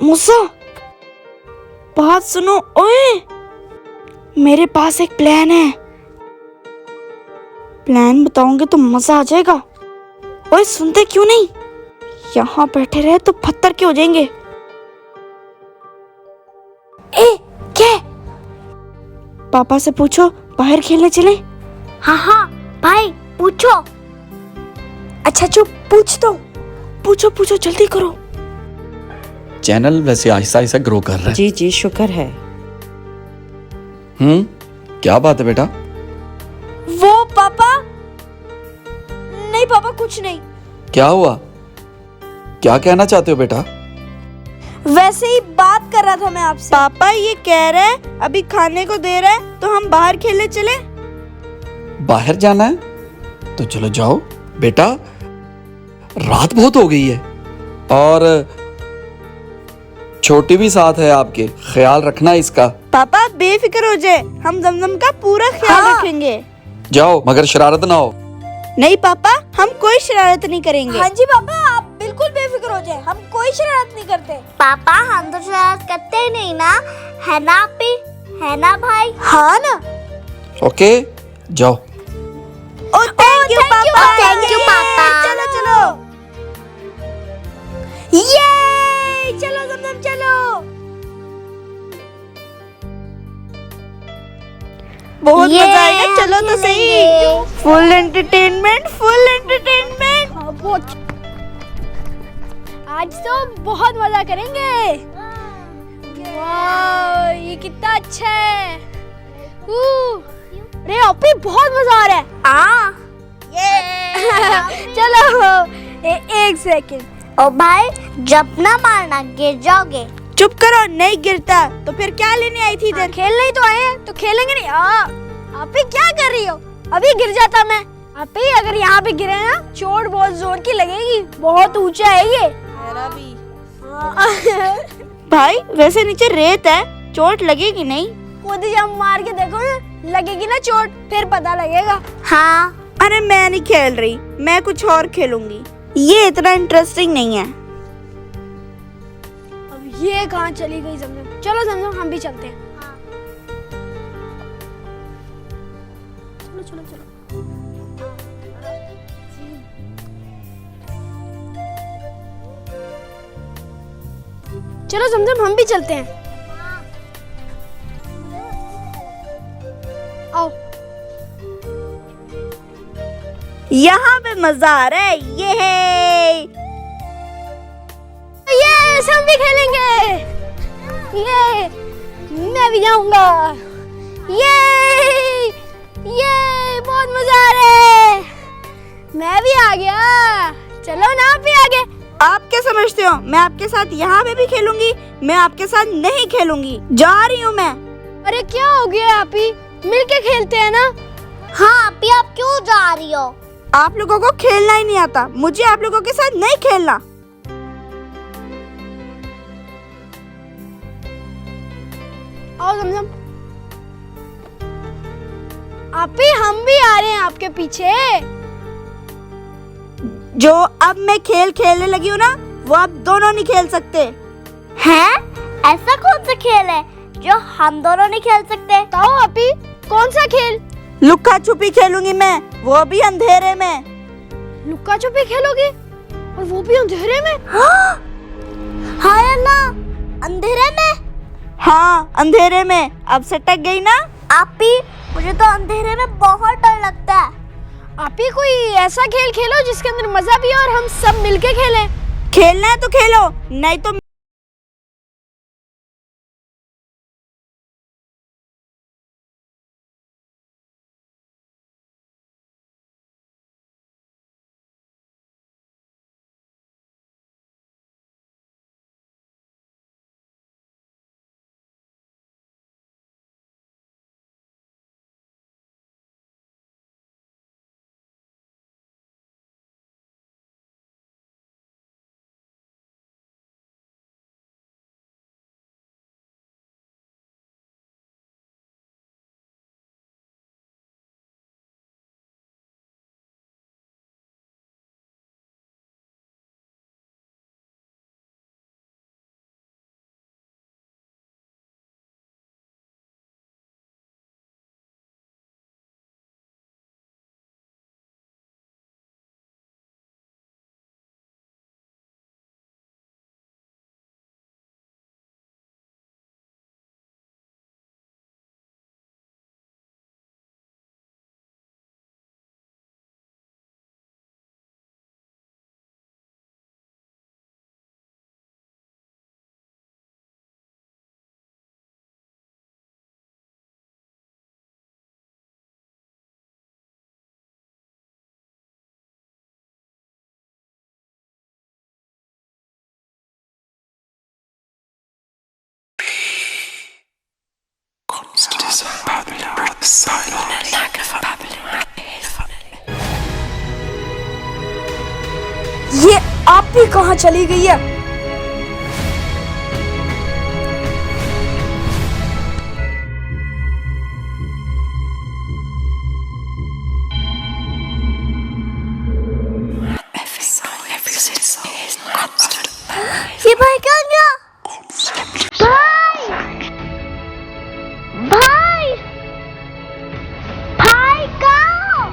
मूसा, बात सुनो। ओए, मेरे पास एक प्लान है। प्लान बताऊंगे तो मजा आ जाएगा। ओए, सुनते क्यों नहीं? यहाँ बैठे रहे तो पत्थर के हो जाएंगे। ए, क्या? पापा से पूछो, बाहर खेलने चले। हाँ हाँ भाई, पूछो। अच्छा चुप, पूछता हूँ। पूछो जल्दी करो। चैनल वैसे आहिस्ता आहिस्ता ग्रो कर रहा है। जी जी, शुक्र है। क्या बात है बेटा? वो पापा, नहीं पापा, कुछ नहीं। क्या हुआ? क्या कहना चाहते हो बेटा? वैसे ही बात कर रहा था मैं आपसे। पापा ये कह रहे हैं अभी खाने को दे रहा है तो हम बाहर खेलने चले। बाहर जाना है तो चलो जाओ बेटा, रात बहुत हो गई है और छोटी भी साथ है आपके, ख्याल रखना इसका। पापा बेफिक्र हो जाए, हम जमजम का पूरा ख्याल रखेंगे। जाओ, मगर शरारत ना हो। नहीं पापा, हम कोई शरारत नहीं करेंगे। हाँ जी पापा, आप बिल्कुल बेफिक्र हो जाए, हम कोई शरारत नहीं करते। पापा हम तो शरारत करते ही नहीं ना, है ना आपी, है ना भाई? हाँ ना। ओके, जाओ। ओ थैंक यू पापा। थैंक यू पापा। चलो चलो, ये चलो जमजम चलो। बहुत ये मजा आएगा, चलो तो सही। खेलेंगे। Full entertainment, full entertainment. आज तो बहुत मजा करेंगे। वाह, ये कितना अच्छा है। अरे ओपी, बहुत मजा आ रहा है। चलो एक सेकंड। ओ भाई, जब ना मारना, गिर जाओगे। चुप करो, नहीं गिरता तो फिर क्या लेने आई थी इधर? खेलने ही तो आए हैं, तो खेलेंगे नहीं। आप ही क्या कर रही हो? अभी गिर जाता मैं। आप ही अगर यहाँ पे गिरे ना, चोट बहुत जोर की लगेगी, बहुत ऊंचा है ये। मेरा भी। भाई वैसे नीचे रेत है, चोट लगेगी नहीं? खुद जब मार के देखो ना, लगेगी ना चोट, फिर पता लगेगा। हाँ। अरे मैं नहीं खेल रही, मैं कुछ और खेलूंगी। ये इतना इंटरेस्टिंग नहीं है। अब ये कहाँ चली गई जमजम? चलो जमजम, हम भी चलते हैं। चलो चलो चलो। चलो जमजम, हम भी चलते हैं। आओ। यहाँ पे मजा आ रहा है। ये हम भी खेलेंगे। ये मैं भी जाऊंगा। ये बहुत मजा आ रहा है। मैं भी आ गया। चलो ना, आप भी आगे। आप क्या समझते हो, मैं आपके साथ यहाँ पे भी खेलूंगी? मैं आपके साथ नहीं खेलूंगी, जा रही हूँ मैं। अरे क्या हो गया आप ही, मिलके खेलते हैं ना। हाँ आप ही, आप क्यों जा रही हो? आप लोगों को खेलना ही नहीं आता, मुझे आप लोगों के साथ नहीं खेलना। आओ जमजम। आप ही, हम भी आ रहे हैं आपके पीछे। जो अब मैं खेल खेलने लगी हूँ ना, वो आप दोनों नहीं खेल सकते। हैं? ऐसा कौन सा खेल है जो हम दोनों नहीं खेल सकते? बताओ आप ही, कौन सा खेल? लुक्का छुपी खेलूंगी मैं, वो भी अंधेरे में। लुक्का छुपी खेलोगी? और वो भी अंधेरे में? हाय अल्लाह, अंधेरे में? हाँ अंधेरे में। अब सटक गई ना? आप ही, मुझे तो अंधेरे में बहुत डर लगता है। आप ही कोई ऐसा खेल खेलो जिसके अंदर मजा भी हो और हम सब मिलके खेलें। खेलना है तो खेलो, नहीं तो ये आप भी कहाँ चली गई है? ये भाई कहाँ गया? भाई भाई कहाँ?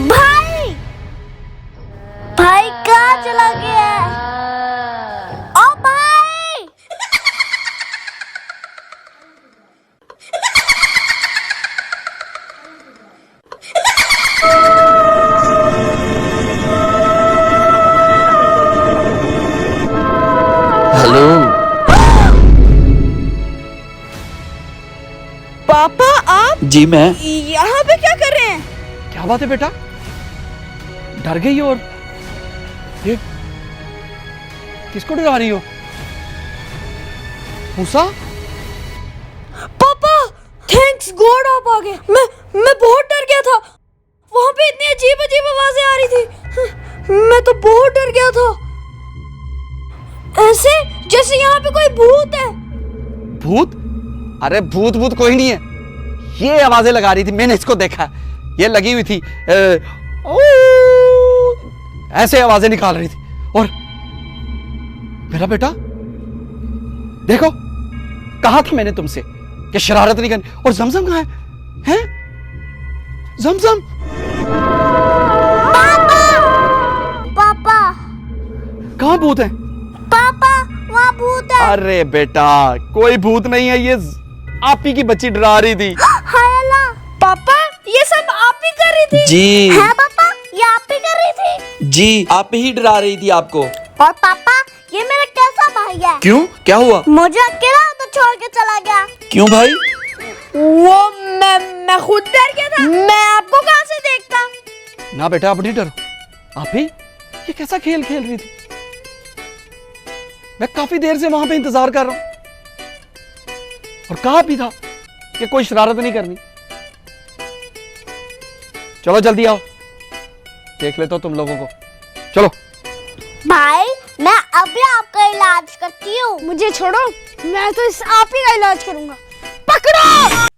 भाई भाई कहाँ चला गया? ओ भाई हेलो पापा आप जी मैं। यहाँ पे क्या कर रहे हैं? क्या बात है बेटा, डर गई और ये किसको डरा रही हो? मूसा? पापा थैंक्स गॉड आप आ गए। मैं बहुत डर गया था, वहां पे इतनी अजीब अजीब आवाजें आ रही थी, मैं तो बहुत डर गया था, ऐसे जैसे यहाँ पे कोई भूत है। भूत? अरे भूत भूत कोई नहीं है, ये आवाजें लगा रही थी, मैंने इसको देखा, ये लगी हुई थी ऐसे आवाजें निकाल रही थी। और मेरा बेटा देखो, कहा था मैंने तुमसे कि शरारत नहीं करनी। और जमजम कहाँ है? हैं? जमजम? पापा कहाँ भूत है? पापा वहाँ भूत है। अरे बेटा कोई भूत नहीं है, ये आप ही की बच्ची डरा रही थी। हाय अल्लाह। पापा ये सब आप ही कर रही थी? जी है पापा, ये आप ही कर रही थी। जी, आप ही डरा रही थी आपको। और पापा ये मेरा कैसा भाई है? क्यों, क्या हुआ? मुझे अकेला तो छोड़ के चला गया। क्यों भाई? वो मैं खुद डर गया था, मैं आपको कहाँ से देखता। ना बेटा आप नहीं डरो, आप ही ये कैसा खेल खेल रही थी? मैं काफी देर से वहां पे इंतजार कर रहा हूं और कहा भी था कि कोई शरारत नहीं करनी। चलो जल्दी आओ, देख लेता हूं तुम लोगों को। चलो। भाई मैं अभी आपका इलाज करती हूँ। मुझे छोड़ो, मैं तो इस आप ही का इलाज करूंगा। पकड़ो।